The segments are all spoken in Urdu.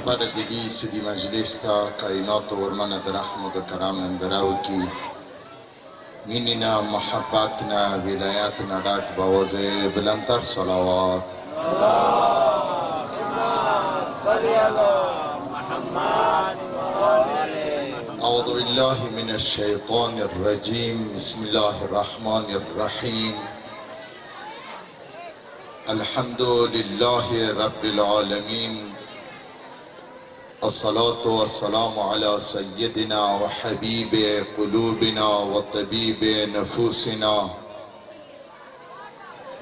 پر دیدی سدی مجلس تا کائنات ورمن در رحمت و کرام نندراو کی میننا محبتنا ولایتنا ډاک بوازه بلندتر صلوات أعوذ بالله من الشيطان الرجيم بسم الله الرحمن الرحيم الحمد لله رب العالمين الصلاة والسلام على سيدنا وحبيب قلوبنا وطبيب نفوسنا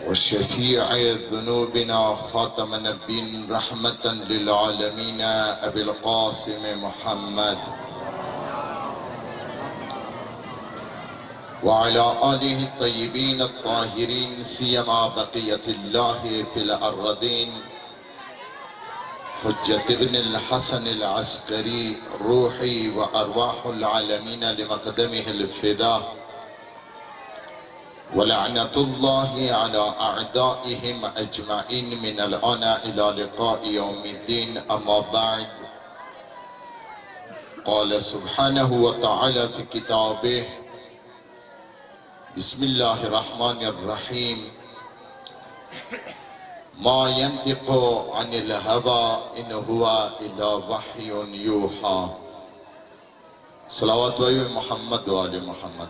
وشفيع ذنوبنا خاتم النبيين رحمة للعالمين أبي القاسم محمد وعلى آله الطيبين الطاهرين سيما بقية الله في الأرضين حجة ابن الحسن العسكري روحي وأرواح العالمين لمقدمه الفداء ولعنة الله على أعدائهم أجمعين من الآن إلى لقاء يوم الدين أما بعد قال سبحانه وتعالى في كتابه بسم الله الرحمن الرحيم ما ينطق عن الهوى إن هو إلا وحي يوحى صلوات محمد وآل محمد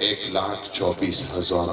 1,24,000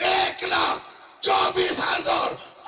1,24,000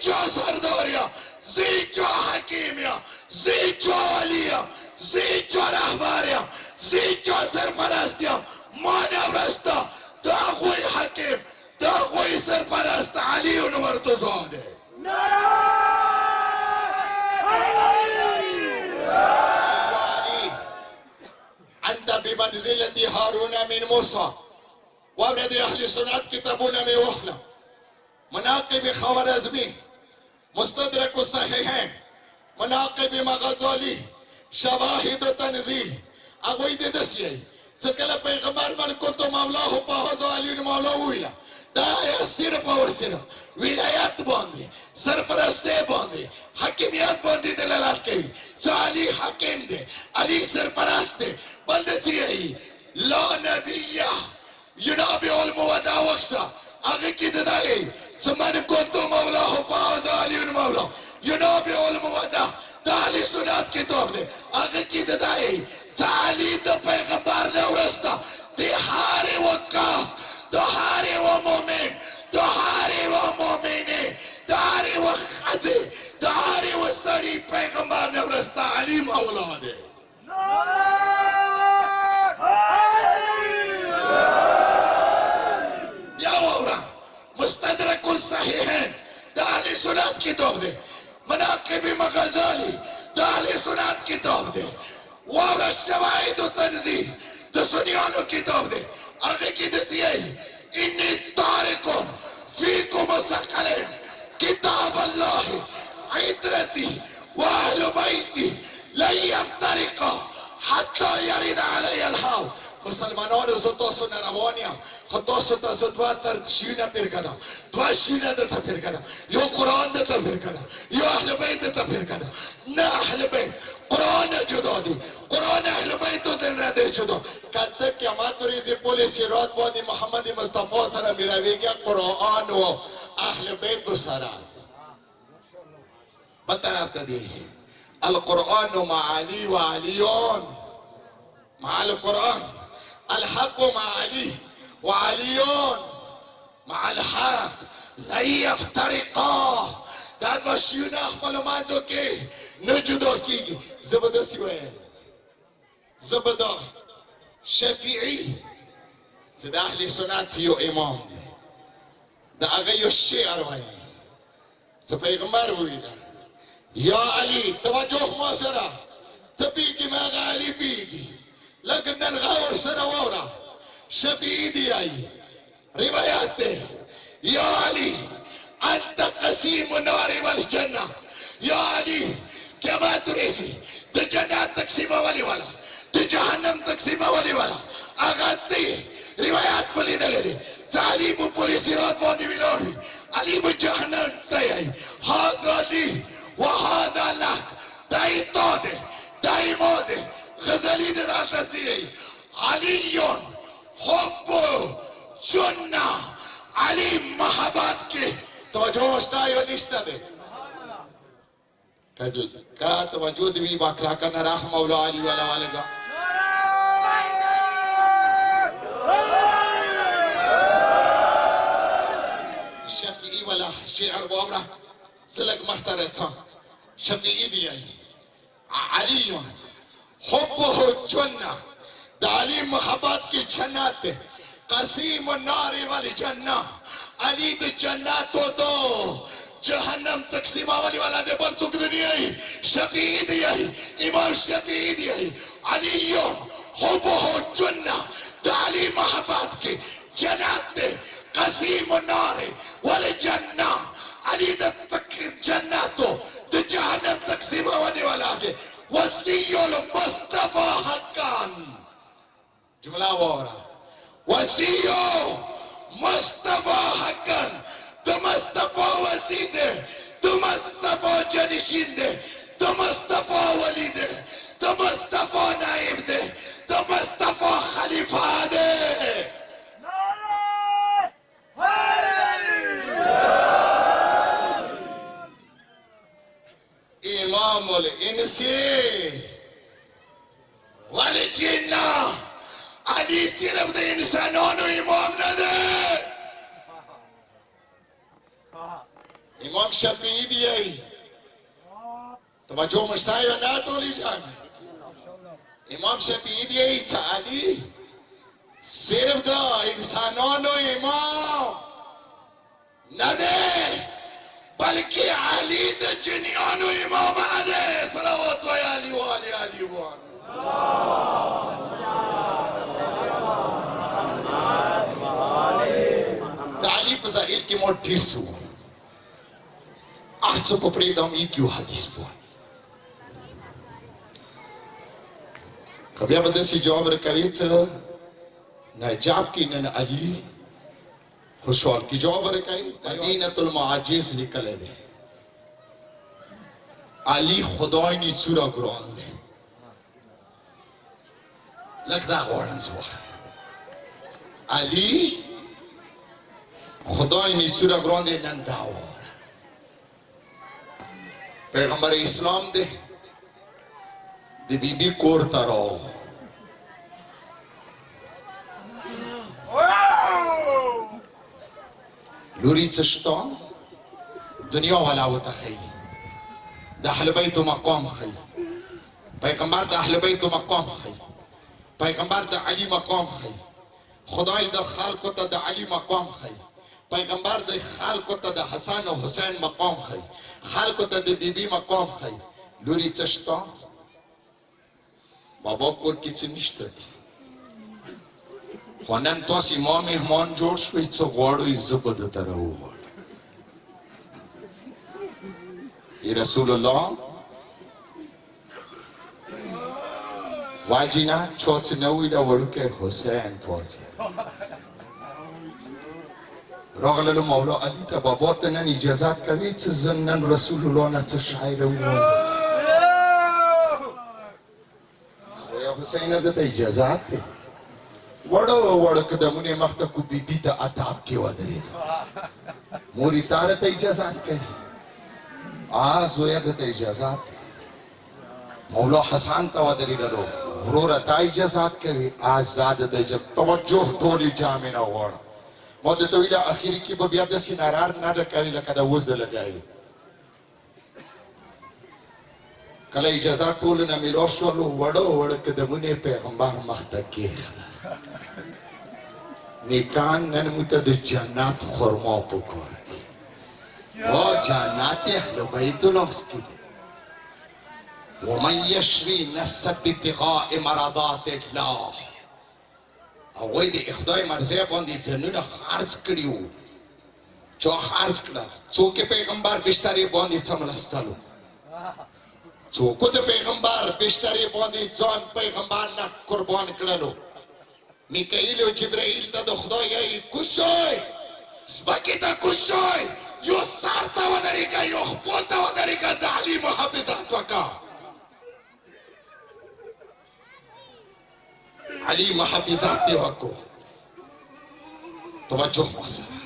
زيچو سرداریا زيچو حکیمیا زيچو علیا زيچو رهباریا زيچو سرپرستیا مانورستا دا غوی حکیم دا غوی سرپرست علی و مرتضاده أنت بمنزلة هارون من موسى وأولاد أهل السنة كتابون من وخلة مناقب خوارزمي مستدرك الصحيحين مناقب مغزالي شواهد تنزيل أقويد دسيي سكلا پیغمبر من كنت مولاه فهذا علي مولاه ويلا دا يسير باورسير ولايات باندي سرپرسته باندي حكيميات باندي دلالات کوي علي حكيم دي علي سرپرسته بلد سيئي لا نبي ينابي الموضع وقصة اغي كي ددائي سمن كنت مولاه فهذا علي مولاه ينابي الموضع دا علي سنات كتاب دي اغي كي ددائي علي دا پیغمبر نورستا دي حاري وقاس دا حاري ومؤمن دا حاري ومؤمنين دا حاري وخزي دا حاري وسري پیغمبر نورستا علي مولاده يا وورا مستدرك الصحيحين دا علي سنات كتاب دي مناقب مغزالي دا علي سنات كتاب دي وورا الشواهد التنزيل دا سنيانو كتاب دي اغي كي دسيئي اني تارك فيكم ثقلين كتاب الله عترتي واهل بيتي لن يفترقا حتى يرد علي الحوض مسلمانان زتوسو نروانيا خطوسو تزتواتر شينا بيركدا دوا شينا دتا بيركدا يو قرآن دتا بيركدا يو أهل بيت دتا بيركدا نا أهل بيت قرآن جدادي قرآن أهل بيت دن ردر جدا كده قیامت ریزی پولیسی رات بانی محمد مصطفى سره میرویگه قرآن و أهل بيت بسرا بطرف تدي القرآن مع علي وعليون مع القرآن الحق مع علي وعليون مع الحق لا يفترقا داد وشيون اخفل مانزو كي نجدو كي زبدا سوين زبدا شفيعي زد اهل سنات يو امام دا اغيو الشيعر وين سفيغمار ويلا يا علي توجه مصرا تبيجي ما غالي بيجي لكن نغاور سنة ورا شفيعي دي اي رواياته يا علي أنت قسيم النار والجنة يا علي كما تريسي دي جنات تقسيمة ولي ولا دي جهنم تقسيمة ولي ولا أغطي روايات بلي دلدي تعلي بوليسي رات بودي بلوري علي بجهنم تيهي هذا لي وهذا لك داي طودي داي مودي غزالي دي راتتي علي حب جنة علي محبتك توجه وشتا يو نشتا دي کا توجه دي باكلا كان راح مولا علي ولا والغا شفيعي ولا شعر بامره سلك مختارتها شفيعي دي علي حبه جنة علي محبتك جنات قسيم النار والجنة علي دي جناتو دو جهنم تقسيمه ولي ولا دي برسوك دنياي شفيعي دي امام شفيعي دي علي حبه جنة علي محبتك جنات قسيم النار والجنة علي دي جناتو دي جهنم تقسيمه ولي ولا دي وسي المصطفى حقا جملة ورا وسيو مصطفى حقا ده مصطفى وسيده ده مصطفى جنشينده ده مصطفى وليده ده مصطفى نائب ده ده مصطفى خليفة ده إمام الإنس والجنة علي صرف ده إنسانون إمام نده امام شفیعی دی توجه مشتا یا نه ټولې جان امام شفیعی دی چې علي صرف د انسانانو امام نه دی بلکې علي د جنیانو امام دی صلوات و علی و علی علی و د علي فضائل کې مو ډېر څه ووایي هر څه په پرېږدم یک یو حدیث ووایي که بیا به داسې جواب راکوي څه نجاب کې نن علي خوشحال کی جواب ورکړي مدینة المعاجز لیکلی دی علي خدای نی سوره قرآن دی لږ دا غواړم زه وښیم علي خدای نی سوره قرآن دی نن دا ووایه پیغمبر اسلام دی د بیبي کور ته راغی لوري څه شته دنیا والا ورته ښیي د اهل بیتو مقام ښیي پیغمبر د اهل بیتو مقام ښیي پیغمبر د علي مقام ښیي خدای د خلکو ته د علي مقام ښیي پیغمبر د خلکو ته د حسن او حسین مقام ښیي خلکو ته د بیبي مقام ښیي لوري څه شته بابا کور کې څه نشته دي خو نن تاسې ما مهمان جوړ شوئ څه غواړئ زه به درته راوغواړم رسول الله واجینا چا څه نه ویله وړوکی حسین پاڅېد راغللو مولا علي ته بابا ته نن اجازت کوي څه زه نن رسول الله نه څه شاعره ووایم حسین دته اجازت دی وړو قدمونه مخته کو بیبي ته اداب کې ودرېد مورې تا ته اجازت کوي زویه دته اجازت مولا حسن ته ودرېدلو وروره تا اجازت کوي زاده د اجازت توجه ټولې جامې نه غواړم ما درته ویله اخري کې به بیا داسې نرار نه ډکوي لکه د اوس د لګوي کله اجازه ټولو نه میلاو شولو وړو قدمونه پیغمبر مخته کېښله نیکان نن موږ ته د جنت خرما پکار دي جنت اهل بیت لاس کې دی ومن یشری نفسه بابتغاء مرضات الله هغوی د خدای مرضیه باندې ځانونه خرڅ کړي وو چا خرڅ کړل څوک پیغمبر بسترې باندې څملستلو څوک د پیغمبر بسترې باندې ځان پیغمبر نه قربان کړلو میکائیل او جبرائیل ته د خدای یې کوز شئ ځمکې ته کوز شئ یو سر ته ودرېږه یو خپل ته ودرېږه د علي محافظت وکړه علي محافظت دې وکړو توجه ما سره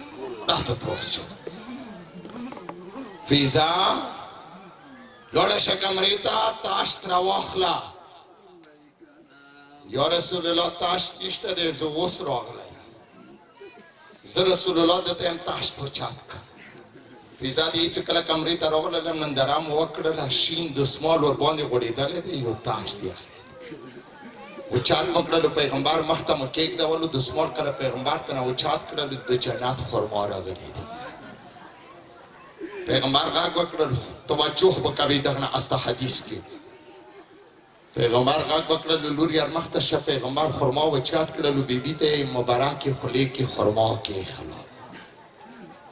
تحت توجه فیضا لوړه شه کمرې ته تاش ترې واخله یا رسول الله تاش نشته دی زه اوس راغلی زه رسول الله دته یم تاش پوچات کړ فیضا دې چې کله کمرې ته راغللم ننداره مو وکړله شین دسمال ورباندې غوړېدلی دی یو تاش دی اوچات مو کړلو پیغمبر مخ ته مو کېږدولو دسمال کله پیغمبر ته نه اوچات کړلو د جنت خرما راغلي دي پیغمبر غږ وکړلو توجه به کوئ دغه استه حدیث کې پیغمبر غږ وکړلو لور یار مخ ته شه پیغمبر خرما اوچات کړلو بیبي ته یې مبارکې خولې کې خرما کېښله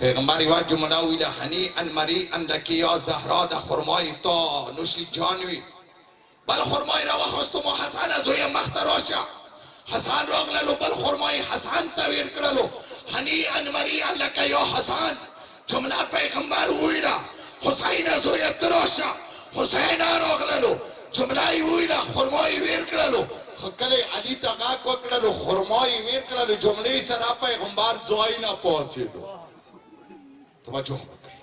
پیغمبر یوه جمله ویله هنیئا مریئا لکې یا زهرا د خرمای تا نوشی جان وي بل خرمای را واخستو مو حسن زویه مخ ته راشه حسن راغللو بل خرمای حسن ته ویر کړلو هنیئا مریئا لکه یا حسن جمله پیغمبر ویله حسین زویه ته راشه حسین راغللو جمله یې ویله خرما یې ویر کړلو خو کله علي ته غږ وکړلو خرما یې ویر کړلو جملې سره پیغمبر ځای نه پاڅېدو توجه وکړئ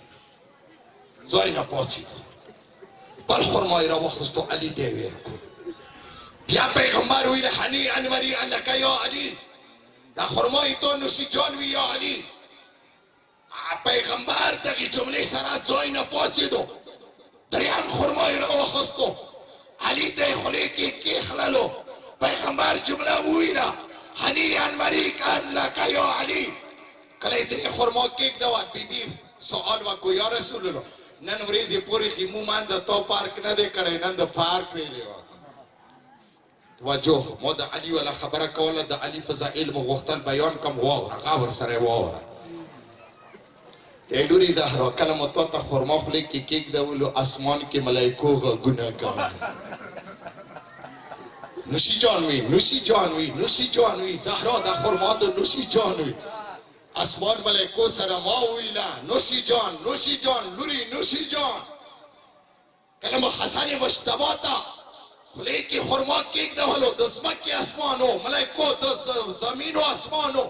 ځای نه پاڅېدو بل خرما یې راواخیستو علي ته یې ویر کړو بیا پیغمبر ویله هنیئا مریئا لکه یا علي دا خرما یې تو نوشي جان وي یا علي پیغمبر دغه جملې سره ځای نه پوهېدو دریم خرما یې راواخیستو علي ته یې خولې کې کېښللو پیغمبر جمله وویله هنیئا مریکا لک یا علي کله یې ترې خرما کېږدوه بیبي سوال وکړو یا رسول الله نن ورځې پورې خو مو منځه تو فرق نه دی کړی نن د فرق ویلې وه توجه ما د علي والا خبره کوله د علي فضایل مو غوښتل بیان کړم واوره هغه ورسره یې واوره ته لورې زهرا کله مو تا ته خرما خولې کې کېږدولو اسمان کې ملایکو غږونه کول نوشي جان وي نوشي جان وي نوشي جان وي زهرا د خرما د نوشي جان وي اسمان ملائکو سره ما ویلا نوشي جان لوري نوشي جان کلمه حسن مجتبی ته خولې کې خرما کېږدولو د ځمکې اسمانو ملائکو د زمینو اسمانو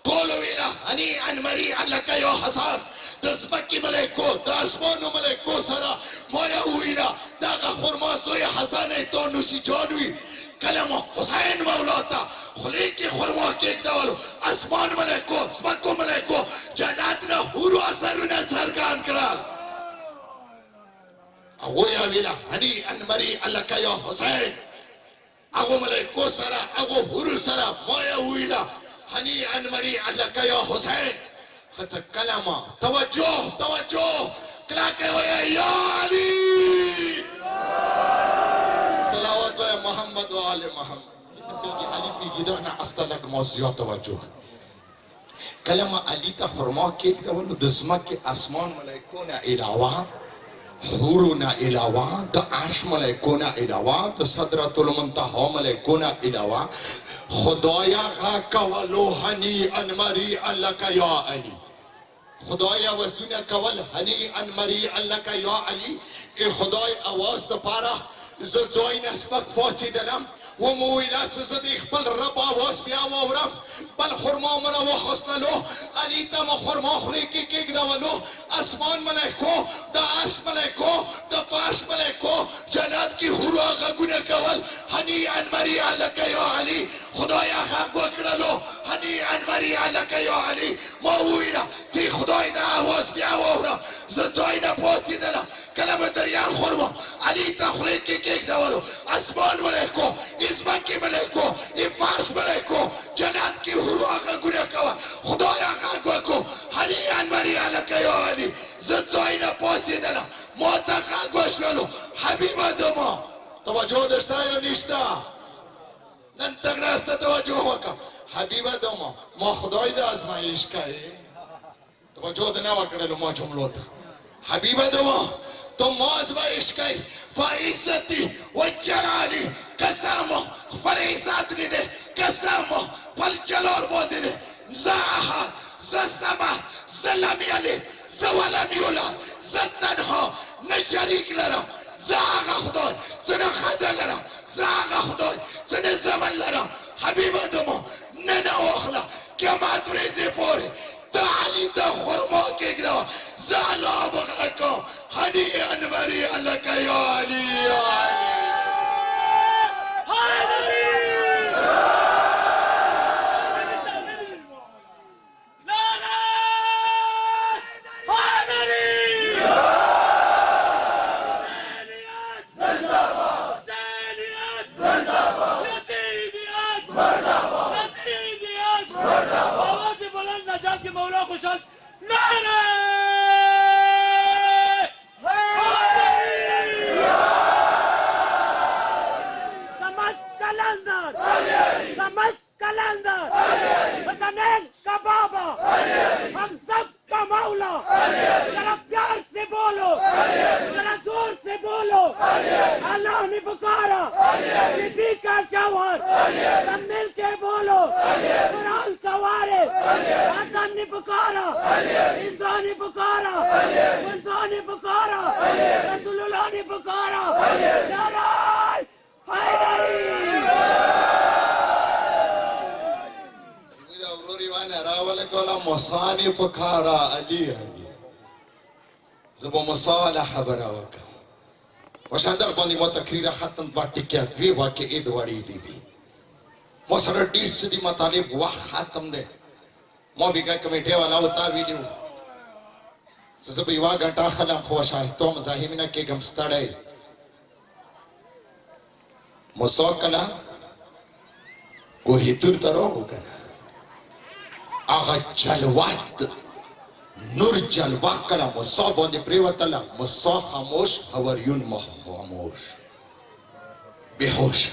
ټول ویلا هنیئا مریئا لک یا حسن د ځمکې ملائکو د اسمانو ملائکو سره ما یې وویله دغه خرما زوی حسن یې تو نوشي جان وي کلمه حسین مولا ته خولې کې خرما کېږدولو اسمان ملائکو ځمکو ملائکو جنت نه حورو اثرونه څرګند کړل هغوی یې ویله هنیئا مریئا لک یا حسین هغو ملائکو سره هغو حورو سره ما یې وویله هنیئا مریئا لک یا حسین ښځه کلمه توجه کلکه وایه یا علي صلوات و محمد و آل محمد علي پیږي دغه نه استه لږ ما زیات توجه کلمه علي ته خرما کېږدولو د ځمکې اسمان ملایکو نه علاوه حورو نه علاوه د عرش ملایکو نه علاوه د صدرة المنتهی ملایکو نه علاوه خدایا غږ کولو هنیئا مریئا لک یا علي خدایا وزونه کول هنیئا مریئا لک یا علي ای خدای اواز دپاره زه ځای نه سپک پاڅېدلم ومو ویله چې زه د خپل رب اواز بیا واورم بل خرما مو راواخیستلو علي ته مو خرما خولې کې کېږدولو اسمان ملایکو د عرش ملایکو د فرش ملایکو جنت کې حورو غږونه کول هنیئا مریئا لک یا علي خدایا غږ وکړلو هنیئا مریئا لک یا علي ما وویله چې خدای د اواز بیا واورم زه ځای نه پاڅېدلم کله به دریم خرما علي ته خولې کې کېږدولو اسمان ملایکو ځمکې ملایکو فرش ملایکو جنت کې حورو غږونه کول خدایا غږ وکړو هنیئا مریئا لک یا علي زه ځای نه پاڅېدلم ما ته غږ وشولو حبیبه د ما توجه ده شته یا نشته نن تګ راسته توجه وکړه حبیبه د ما خدای د ازمایش کوي توجه ده نه وکړلو ما جملو ته حبیبه د ما تو ما ازمایش کوي فعزتي وجلالي قسمه خپل عزت نه دی قسمه خپل جلال باندې دی زه احد زه صمد زه لم یلد زه ولم یولد زه تنها نه شریک لرم زه هغه خدای زه نه ښځه لرم زه هغه خدای زه نه زمن لرم حبیبه د ما نن واخله قیامت ورځې پورې د علي ته خرما کېږدوه زه الله بغږ کوم هنیئا مریئا لک یا علي یا علي مصاني فکارا علي زبو مصالح خبره وکړه وشاندر باندې ما تقریر ختم با ټکیا دوی واقعي د وړي بيبي ما سره ډیر څه دي مطالب وخت ختم ده ما بیګه کمیټه والا وتا ویډیو زه به یوه ګنټه خلم خو شاهدتو مزاحمینه کېږم ستړی موسی کله کوهي تور ته راغو که نه هغه جلوات نور جلوه کله موسی باندې پرېوتله موسی خاموش هوریون خاموش بهوشه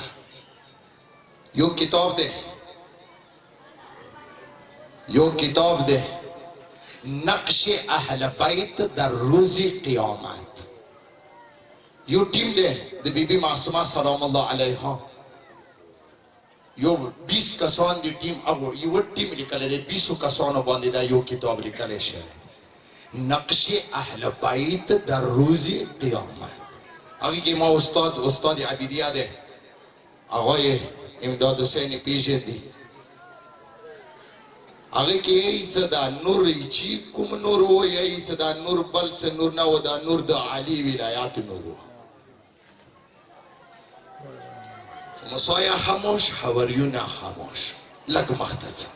یو کتاب ده نقش اهل بیت در روز قیامت یو ټیم ده د بیبي معصومه سلام الله علیها یو 20 کسان دی ټیم او یو ټیم لیکل دی 20 کسانو باندې دا یو کتاب لیکل شوی نقش اهل بیت در روز قیامت هغه کې ما استاد عبیدیه ده آقای امداد حسین پیژندی هغه کې ایڅ دا نور چې کوم نور و یا ایڅ دا نور بل څه نور نه و دا نور د علی ولایات نور و موسی خاموش حواریون خاموش لګ مختصر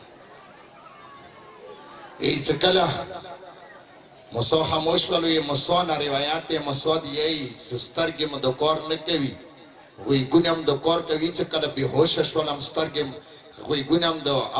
ایڅ کله موسی خاموش ولوي موسی نه روایت موسی دی سترګې مو د کار نه کوي وی ګونم د کار کوي چې کله بهوش شولم سترګې وی ګونم د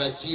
راځي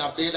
نه بیل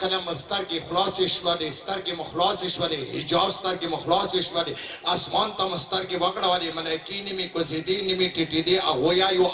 کله مسترګې خلاص شولې سترګې مخلاص شولې حجاب سترګې مخلاص شولې اسمان ته مسترګې وګړولې ملائکې نیمه کوزیدې نیمه ټټې دې او یو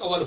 کولو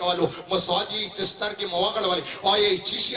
کولو مصادی سترګې مو وګړولې آیا ایچي شي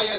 آیا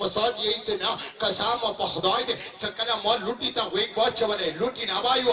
مصادی ایچ نه قسم په خدای دې څکله ما لوټي ته وې واچولې لوټي نه وایو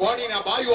کوړی نه وایو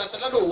راتللو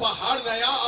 پهاړ نه یا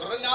غرنا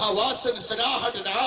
حواس سناحت نه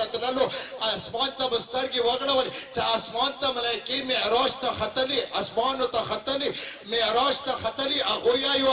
راتللو اسمان ته مسترګي وګړولې چې اسمان ته ملائکې معراج ته ختلې اسمان ته ختلې معراج ته ختلې هغه یو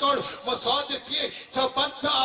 کړ مصاد چې بل څه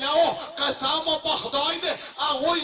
نه و قسم په خدای دې هغه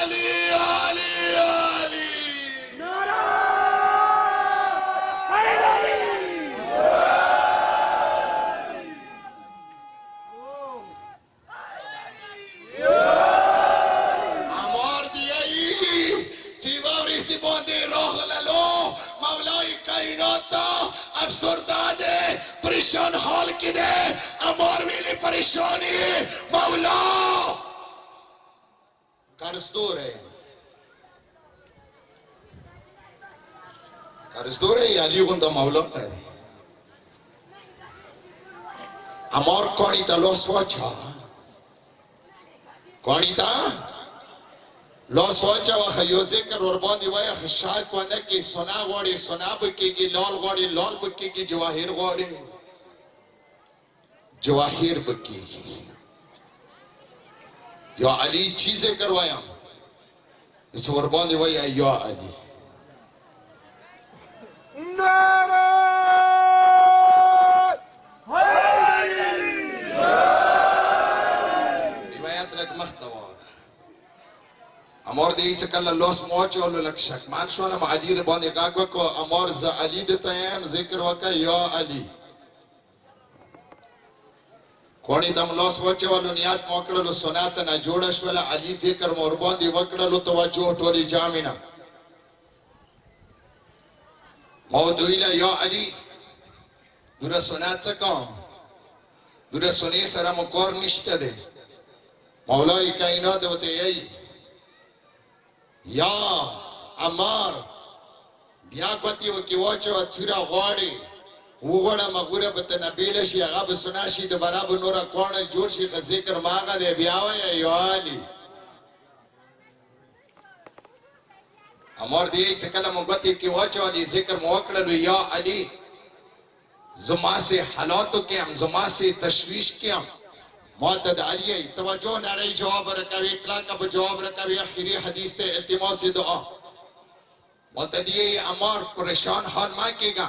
علی علی علی افسرداده پریشان حال کی ده امار ویلی پریشانی مولا قرصدوره علی غنده مولا لري امار کانی تا لوس واچا کانی تا لوس واچا و خیو ذکر ورباندی وای خشاک و نکی سنا غوڑی سنا بکیگی لال غوڑی لال بکیگی جواهر غوڑی جواهر بکیگی یا علی چیزیں کروایا اس ورباندی وای یا علی روایت لگ مختوار امور دی چې کله لوس موچ او لک شک مان شو نه علی ر باندې کاګو کو امور ز علی دته هم ذکر وکا یا علی کونی تم لوس موچ ولو نیات موکړلو سنت نه جوړش ول علی ذکر مور باندې وکړلو توجه ټولي جامینا موضوعیلا یا علی دره سنت څه کوم دره سنې سره مو کور نشته دی مولای کائنات وته ای یا امار بیا کوتی و کی واچو چورا غواړي وګړه مغوره به نبیل شي هغه به سنا شي د برابر نور کوړ جوړ شي ذکر ماغه دی بیا وای یا علی امر دی چې کله موږ کی واچو دی ذکر مو وکړلو یا علی زما سے حالاتو کې هم زما سے تشویش کې هم معتد علی توجه ناری جواب رکوي کلا کا جواب رکوي اخیری حدیث ته التماس دعا معتدی امار پریشان حال ما کېگا